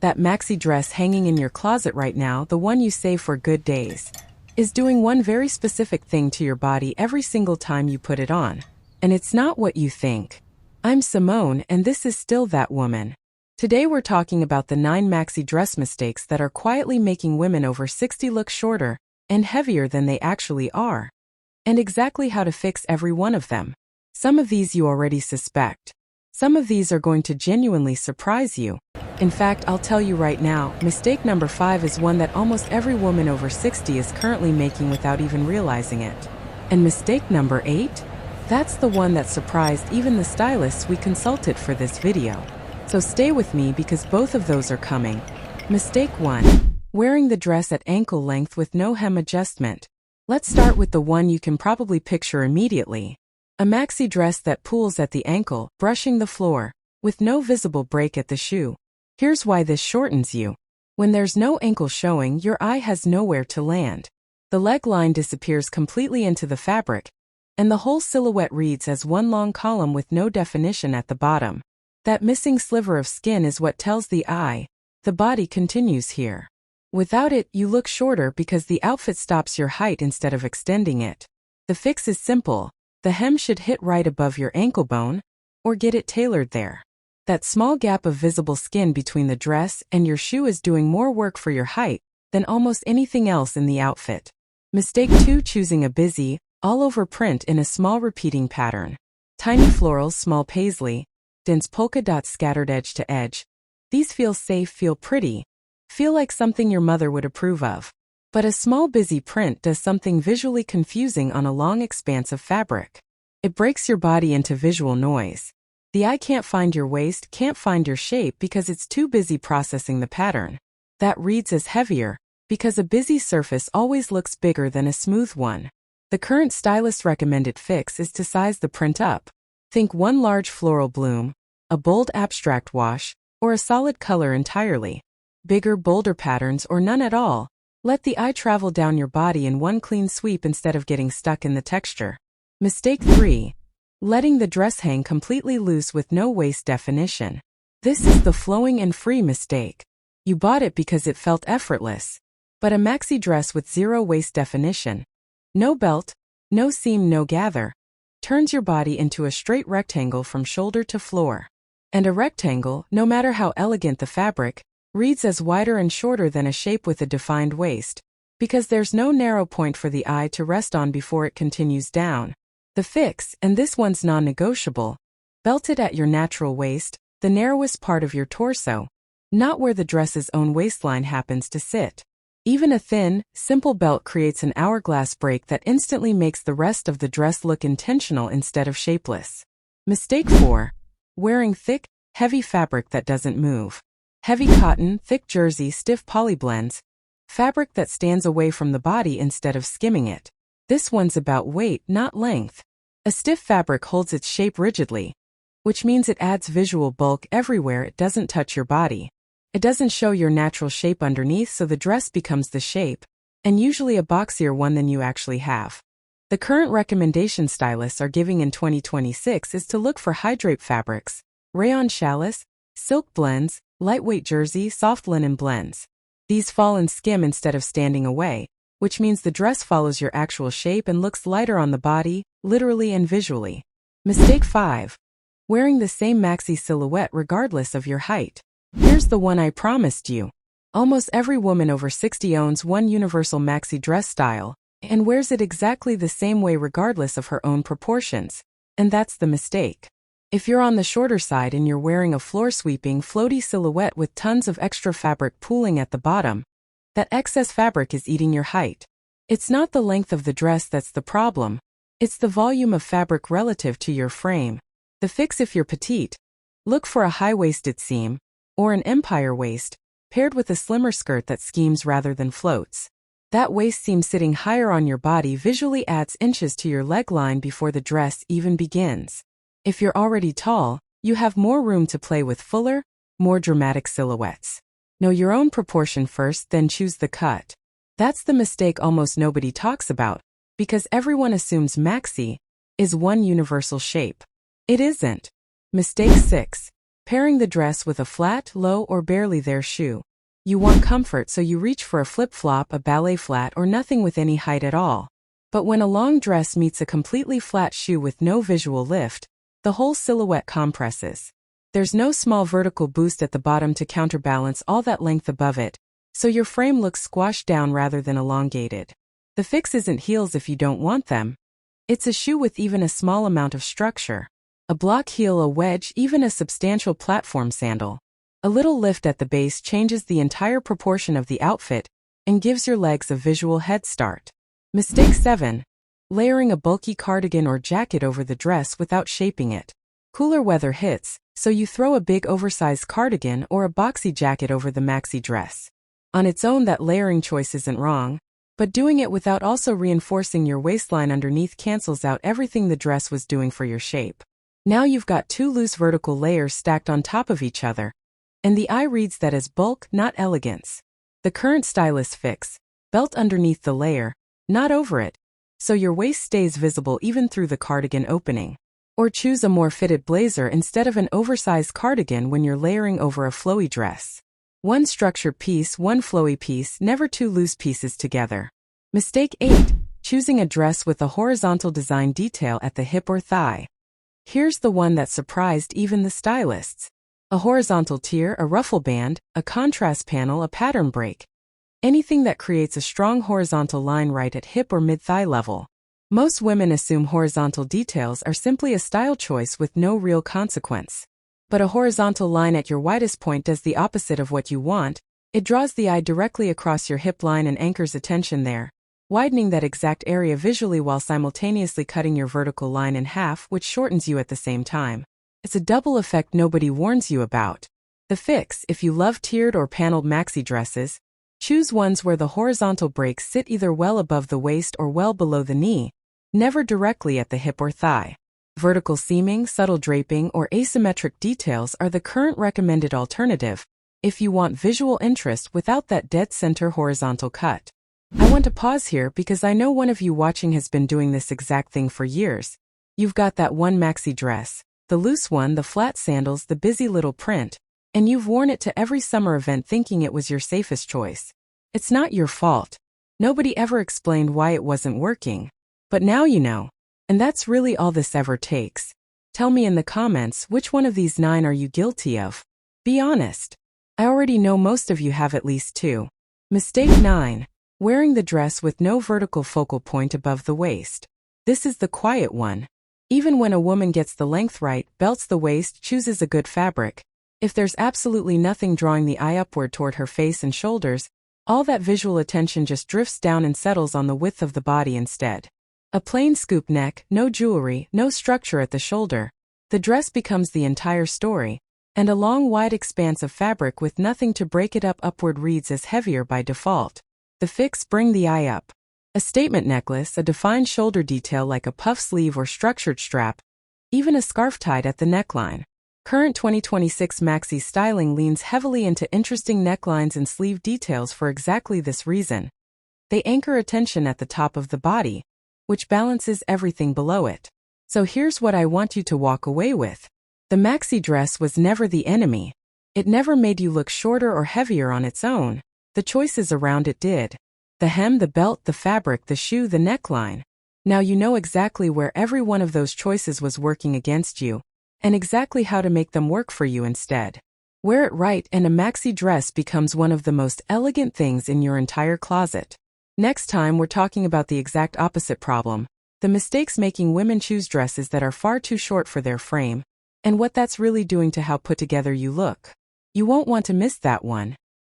That maxi dress hanging in your closet right now, the one you save for good days, is doing one very specific thing to your body every single time you put it on. And it's not what you think. I'm Simone, and this is Still That Woman. Today we're talking about the 9 maxi dress mistakes that are quietly making women over 60 look shorter and heavier than they actually are, and exactly how to fix every one of them. Some of these you already suspect. Some of these are going to genuinely surprise you. In fact, I'll tell you right now, mistake number 5 is one that almost every woman over 60 is currently making without even realizing it. And mistake number 8? That's the one that surprised even the stylists we consulted for this video. So stay with me because both of those are coming. Mistake 1. Wearing the dress at ankle length with no hem adjustment. Let's start with the one you can probably picture immediately. A maxi dress that pulls at the ankle, brushing the floor, with no visible break at the shoe. Here's why this shortens you. When there's no ankle showing, your eye has nowhere to land. The leg line disappears completely into the fabric, and the whole silhouette reads as one long column with no definition at the bottom. That missing sliver of skin is what tells the eye, the body continues here. Without it, you look shorter because the outfit stops your height instead of extending it. The fix is simple. The hem should hit right above your ankle bone, or get it tailored there. That small gap of visible skin between the dress and your shoe is doing more work for your height than almost anything else in the outfit. Mistake 2. Choosing a busy, all-over print in a small repeating pattern. Tiny florals, small paisley, dense polka dots scattered edge to edge. These feel safe, feel pretty, feel like something your mother would approve of. But a small busy print does something visually confusing on a long expanse of fabric. It breaks your body into visual noise. The eye can't find your waist, can't find your shape because it's too busy processing the pattern. That reads as heavier, because a busy surface always looks bigger than a smooth one. The current stylist-recommended fix is to size the print up. Think one large floral bloom, a bold abstract wash, or a solid color entirely. Bigger, bolder patterns or none at all. Let the eye travel down your body in one clean sweep instead of getting stuck in the texture. Mistake 3. Letting the dress hang completely loose with no waist definition. This is the flowing and free mistake. You bought it because it felt effortless. But a maxi dress with zero waist definition, no belt, no seam, no gather, turns your body into a straight rectangle from shoulder to floor. And a rectangle, no matter how elegant the fabric, reads as wider and shorter than a shape with a defined waist, because there's no narrow point for the eye to rest on before it continues down. The fix, and this one's non-negotiable, belt it at your natural waist, the narrowest part of your torso, not where the dress's own waistline happens to sit. Even a thin, simple belt creates an hourglass break that instantly makes the rest of the dress look intentional instead of shapeless. Mistake 4. Wearing thick, heavy fabric that doesn't move. Heavy cotton, thick jersey, stiff polyblends, fabric that stands away from the body instead of skimming it. This one's about weight, not length. A stiff fabric holds its shape rigidly, which means it adds visual bulk everywhere it doesn't touch your body. It doesn't show your natural shape underneath, so the dress becomes the shape, and usually a boxier one than you actually have. The current recommendation stylists are giving in 2026 is to look for high-drape fabrics, rayon challis, silk blends, lightweight jersey, soft linen blends. These fall and skim instead of standing away, which means the dress follows your actual shape and looks lighter on the body, literally and visually. Mistake 5. Wearing the same maxi silhouette regardless of your height. Here's the one I promised you. Almost every woman over 60 owns one universal maxi dress style, and wears it exactly the same way regardless of her own proportions. And that's the mistake. If you're on the shorter side and you're wearing a floor-sweeping, floaty silhouette with tons of extra fabric pooling at the bottom, that excess fabric is eating your height. It's not the length of the dress that's the problem. It's the volume of fabric relative to your frame. The fix: if you're petite, look for a high-waisted seam, or an empire waist, paired with a slimmer skirt that schemes rather than floats. That waist seam sitting higher on your body visually adds inches to your leg line before the dress even begins. If you're already tall, you have more room to play with fuller, more dramatic silhouettes. Know your own proportion first, then choose the cut. That's the mistake almost nobody talks about, because everyone assumes maxi is one universal shape. It isn't. Mistake 6. Pairing the dress with a flat, low, or barely there shoe. You want comfort, so you reach for a flip-flop, a ballet flat, or nothing with any height at all. But when a long dress meets a completely flat shoe with no visual lift, the whole silhouette compresses. There's no small vertical boost at the bottom to counterbalance all that length above it, so your frame looks squashed down rather than elongated. The fix isn't heels if you don't want them. It's a shoe with even a small amount of structure. A block heel, a wedge, even a substantial platform sandal. A little lift at the base changes the entire proportion of the outfit and gives your legs a visual head start. Mistake 7. Layering a bulky cardigan or jacket over the dress without shaping it. Cooler weather hits, so you throw a big oversized cardigan or a boxy jacket over the maxi dress. On its own, that layering choice isn't wrong, but doing it without also reinforcing your waistline underneath cancels out everything the dress was doing for your shape. Now you've got two loose vertical layers stacked on top of each other, and the eye reads that as bulk, not elegance. The current stylist fix: belt underneath the layer, not over it, so your waist stays visible even through the cardigan opening. Or choose a more fitted blazer instead of an oversized cardigan when you're layering over a flowy dress. One structured piece, one flowy piece, never two loose pieces together. Mistake 8. Choosing a dress with a horizontal design detail at the hip or thigh. Here's the one that surprised even the stylists. A horizontal tier, a ruffle band, a contrast panel, a pattern break. Anything that creates a strong horizontal line right at hip or mid-thigh level. Most women assume horizontal details are simply a style choice with no real consequence. But a horizontal line at your widest point does the opposite of what you want. It draws the eye directly across your hip line and anchors attention there, widening that exact area visually while simultaneously cutting your vertical line in half, which shortens you at the same time. It's a double effect nobody warns you about. The fix: if you love tiered or paneled maxi dresses, choose ones where the horizontal breaks sit either well above the waist or well below the knee, never directly at the hip or thigh. Vertical seaming, subtle draping, or asymmetric details are the current recommended alternative if you want visual interest without that dead center horizontal cut. I want to pause here because I know one of you watching has been doing this exact thing for years. You've got that one maxi dress, the loose one, the flat sandals, the busy little print, and you've worn it to every summer event thinking it was your safest choice. It's not your fault. Nobody ever explained why it wasn't working. But now you know. And that's really all this ever takes. Tell me in the comments, which one of these 9 are you guilty of? Be honest. I already know most of you have at least 2. Mistake 9. Wearing the dress with no vertical focal point above the waist. This is the quiet one. Even when a woman gets the length right, belts the waist, chooses a good fabric, if there's absolutely nothing drawing the eye upward toward her face and shoulders, all that visual attention just drifts down and settles on the width of the body instead. A plain scoop neck, no jewelry, no structure at the shoulder. The dress becomes the entire story, and a long wide expanse of fabric with nothing to break it up upward reads as heavier by default. The fix: bring the eye up. A statement necklace, a defined shoulder detail like a puff sleeve or structured strap, even a scarf tied at the neckline. Current 2026 maxi styling leans heavily into interesting necklines and sleeve details for exactly this reason. They anchor attention at the top of the body, which balances everything below it. So here's what I want you to walk away with. The maxi dress was never the enemy. It never made you look shorter or heavier on its own. The choices around it did. The hem, the belt, the fabric, the shoe, the neckline. Now you know exactly where every one of those choices was working against you, and exactly how to make them work for you instead. Wear it right and a maxi dress becomes one of the most elegant things in your entire closet. Next time we're talking about the exact opposite problem, the mistakes making women choose dresses that are far too short for their frame, and what that's really doing to how put together you look. You won't want to miss that one.